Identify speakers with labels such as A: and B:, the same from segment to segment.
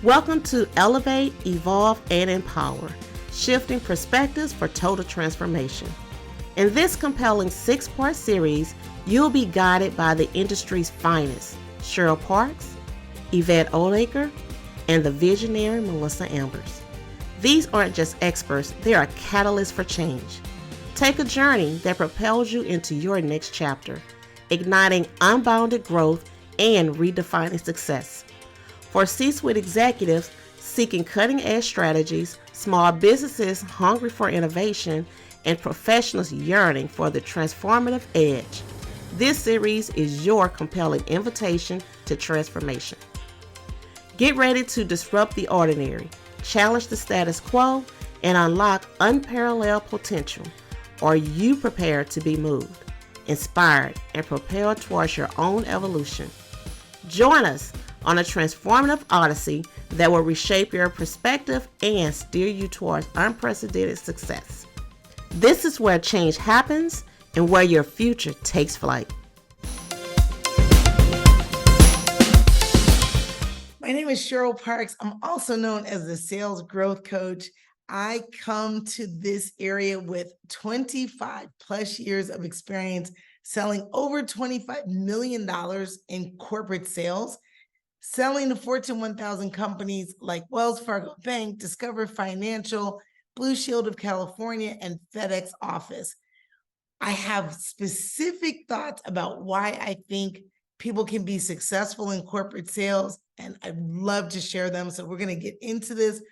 A: Welcome to Elevate, Evolve, and Empower, shifting perspectives for total transformation. In this compelling 6-part series, you'll be guided by the industry's finest, Cheryl Parks, Yvette Oldacre, and the visionary Melissa Ambers. These aren't just experts, they are catalysts for change. Take a journey that propels you into your next chapter, igniting unbounded growth and redefining success. For C-suite executives seeking cutting-edge strategies, small businesses hungry for innovation, and professionals yearning for the transformative edge, this series is your compelling invitation to transformation. Get ready to disrupt the ordinary, challenge the status quo, and unlock unparalleled potential. Are you prepared to be moved, inspired, and propelled towards your own evolution? Join us on a transformative odyssey that will reshape your perspective and steer you towards unprecedented success. This is where change happens and where your future takes flight.
B: My name is Cheryl Parks. I'm also known as the Sales Growth Coach. I come to this area with 25 plus years of experience selling over $25 million in corporate sales, selling to Fortune 1000 companies like Wells Fargo Bank, Discover Financial, Blue Shield of California, and FedEx Office. I have specific thoughts about why I think people can be successful in corporate sales, and I'd love to share them. So we're going to get into this.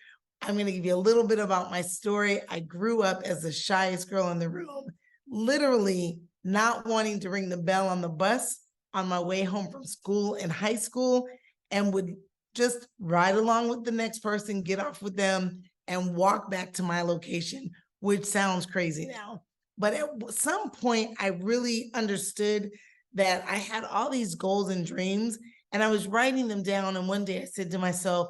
B: I'm going to give you a little bit about my story. I grew up as the shyest girl in the room, literally not wanting to ring the bell on the bus on my way home from school in high school, and would just ride along with the next person, get off with them, and walk back to my location, which sounds crazy now. But at some point, I really understood that I had all these goals and dreams, and I was writing them down. And one day I said to myself,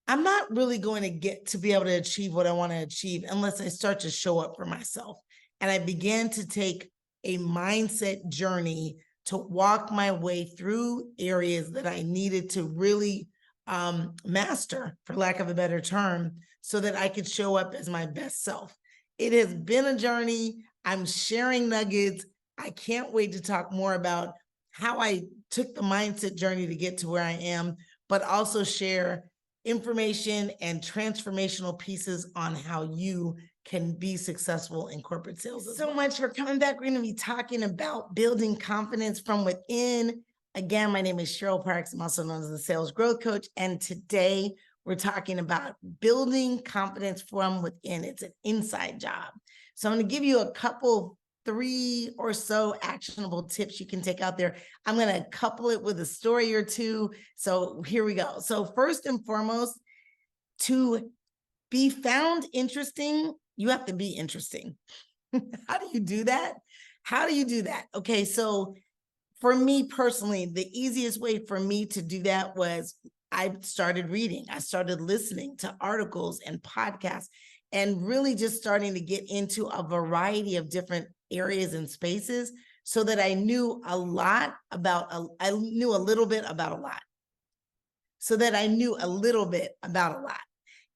B: I'm not really going to get to be able to achieve what I want to achieve unless I start to show up for myself. And I began to take a mindset journey to walk my way through areas that I needed to really master, for lack of a better term, so that I could show up as my best self. It has been a journey. I'm sharing nuggets. I can't wait to talk more about how I took the mindset journey to get to where I am, but also share information and transformational pieces on how you can be successful in corporate sales. So much for coming back. We're going to be talking about building confidence from within. Again, my name is Cheryl Parks. I'm also known as the Sales Growth Coach. And today we're talking about building confidence from within. It's an inside job. So I'm going to give you a couple, 3 or so actionable tips you can take out there. I'm going to couple it with a story or two. So here we go. So first and foremost, to be found interesting, you have to be interesting. How do you do that? Okay, so for me personally, the easiest way for me to do that was I started reading. I started listening to articles and podcasts and really just starting to get into a variety of different areas and spaces so that I knew a little bit about a lot.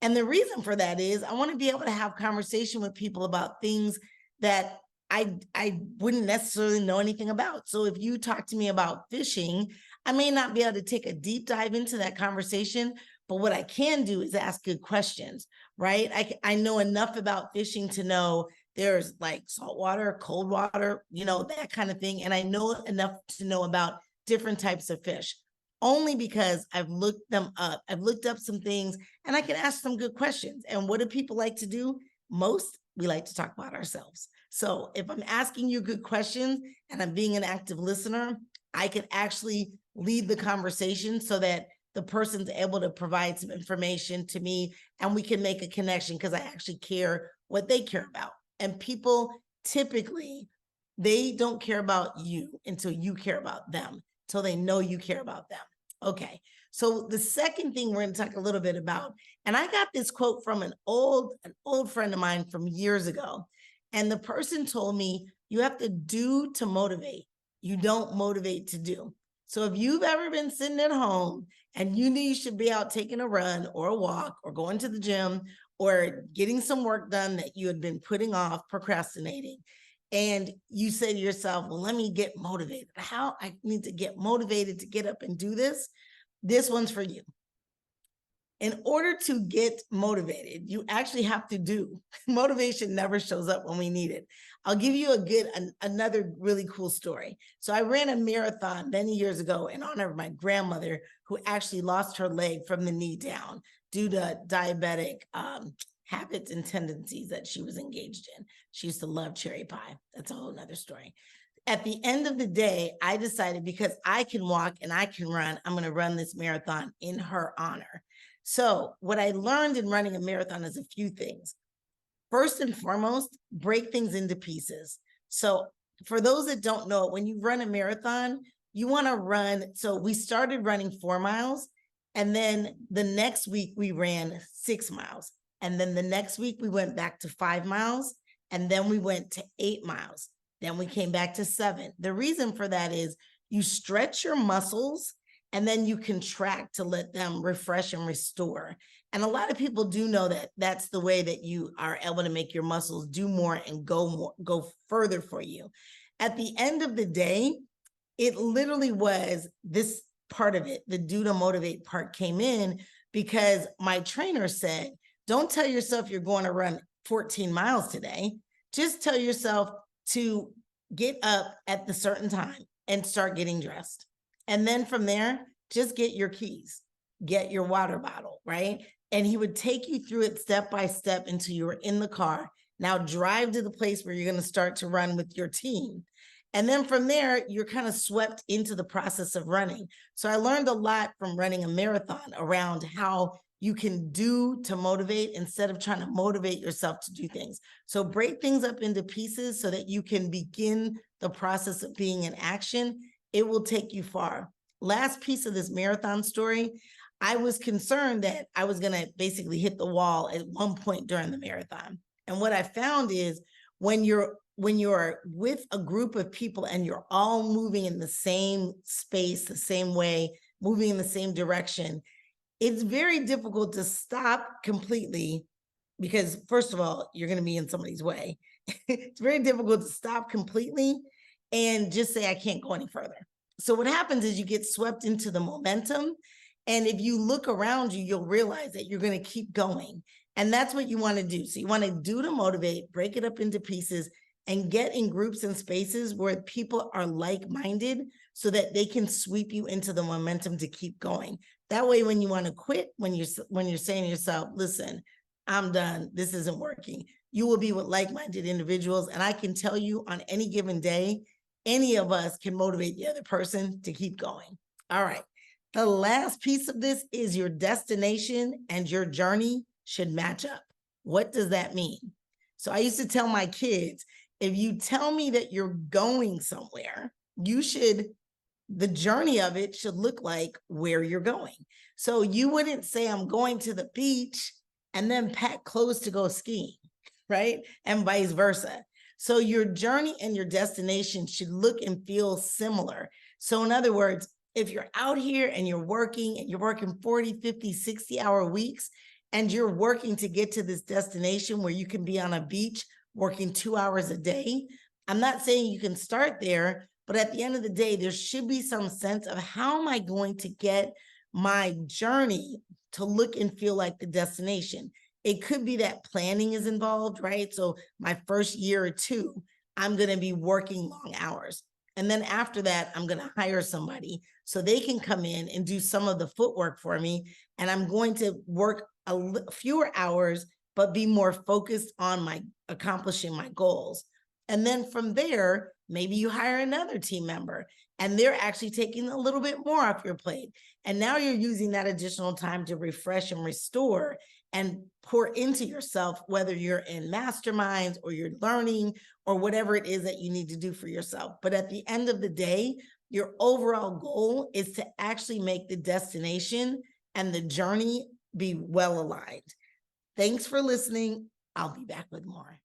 B: And the reason for that is I want to be able to have conversation with people about things that I wouldn't necessarily know anything about. So if you talk to me about fishing, I may not be able to take a deep dive into that conversation, but what I can do is ask good questions, right? I know enough about fishing to know there's like saltwater, cold water, that kind of thing. And I know enough to know about different types of fish, only because I've looked them up. I've looked up some things and I can ask some good questions. And what do people like to do? Most, we like to talk about ourselves. So if I'm asking you good questions and I'm being an active listener, I can actually lead the conversation so that the person's able to provide some information to me and we can make a connection because I actually care what they care about. And people typically, they don't care about you until you care about them, till they know you care about them. Okay, so the second thing we're going to talk a little bit about, and I got this quote from an old friend of mine from years ago, and the person told me, you have to do to motivate. You don't motivate to do. So if you've ever been sitting at home and you knew you should be out taking a run or a walk or going to the gym or getting some work done that you had been putting off, procrastinating, and you say to yourself, well, let me get motivated. How I need to get motivated to get up and do this. This one's for you. In order to get motivated, you actually have to do. Motivation never shows up when we need it. I'll give you another really cool story. So I ran a marathon many years ago in honor of my grandmother, who actually lost her leg from the knee down due to diabetic habits and tendencies that she was engaged in. She used to love cherry pie. That's a whole nother story. At the end of the day, I decided, because I can walk and I can run, I'm going to run this marathon in her honor. So what I learned in running a marathon is a few things. First and foremost, break things into pieces. So for those that don't know, when you run a marathon, you want to run. So we started running 4 miles, and then the next week we ran 6 miles. And then the next week we went back to 5 miles, and then we went to 8 miles. Then we came back to 7. The reason for that is you stretch your muscles and then you contract to let them refresh and restore. And a lot of people do know that that's the way that you are able to make your muscles do more and go further for you. At the end of the day, it literally was this part of it. The do to motivate part came in because my trainer said, don't tell yourself you're going to run 14 miles today. Just tell yourself to get up at the certain time and start getting dressed. And then from there, just get your keys, get your water bottle, right? And he would take you through it step by step until you were in the car. Now drive to the place where you're going to start to run with your team. And then from there, you're kind of swept into the process of running. So I learned a lot from running a marathon around how you can do to motivate instead of trying to motivate yourself to do things. So break things up into pieces so that you can begin the process of being in action. It will take you far. Last piece of this marathon story, I was concerned that I was going to basically hit the wall at one point during the marathon. And what I found is when you're with a group of people and you're all moving in the same space, the same way, moving in the same direction, it's very difficult to stop completely because, first of all, you're going to be in somebody's way. It's very difficult to stop completely and just say, I can't go any further. So what happens is you get swept into the momentum. And if you look around you, you'll realize that you're going to keep going. And that's what you want to do. So you want to do to motivate, break it up into pieces, and get in groups and spaces where people are like-minded so that they can sweep you into the momentum to keep going. That way, when you want to quit, when you're saying to yourself, listen, I'm done, this isn't working, you will be with like-minded individuals. And I can tell you on any given day, any of us can motivate the other person to keep going. All right. The last piece of this is your destination and your journey should match up. What does that mean? So I used to tell my kids, if you tell me that you're going somewhere, the journey of it should look like where you're going. So you wouldn't say, I'm going to the beach and then pack clothes to go skiing, right? And vice versa. So your journey and your destination should look and feel similar. So in other words, if you're out here and you're working 40, 50, 60-hour weeks, and you're working to get to this destination where you can be on a beach working 2 hours a day, I'm not saying you can start there, but at the end of the day, there should be some sense of how am I going to get my journey to look and feel like the destination. It could be that planning is involved, right? So my first year or two, I'm going to be working long hours. And then after that, I'm going to hire somebody so they can come in and do some of the footwork for me. And I'm going to work fewer hours, but be more focused on accomplishing my goals. And then from there, maybe you hire another team member and they're actually taking a little bit more off your plate. And now you're using that additional time to refresh and restore and pour into yourself, whether you're in masterminds or you're learning or whatever it is that you need to do for yourself. But at the end of the day, your overall goal is to actually make the destination and the journey be well aligned. Thanks for listening. I'll be back with more.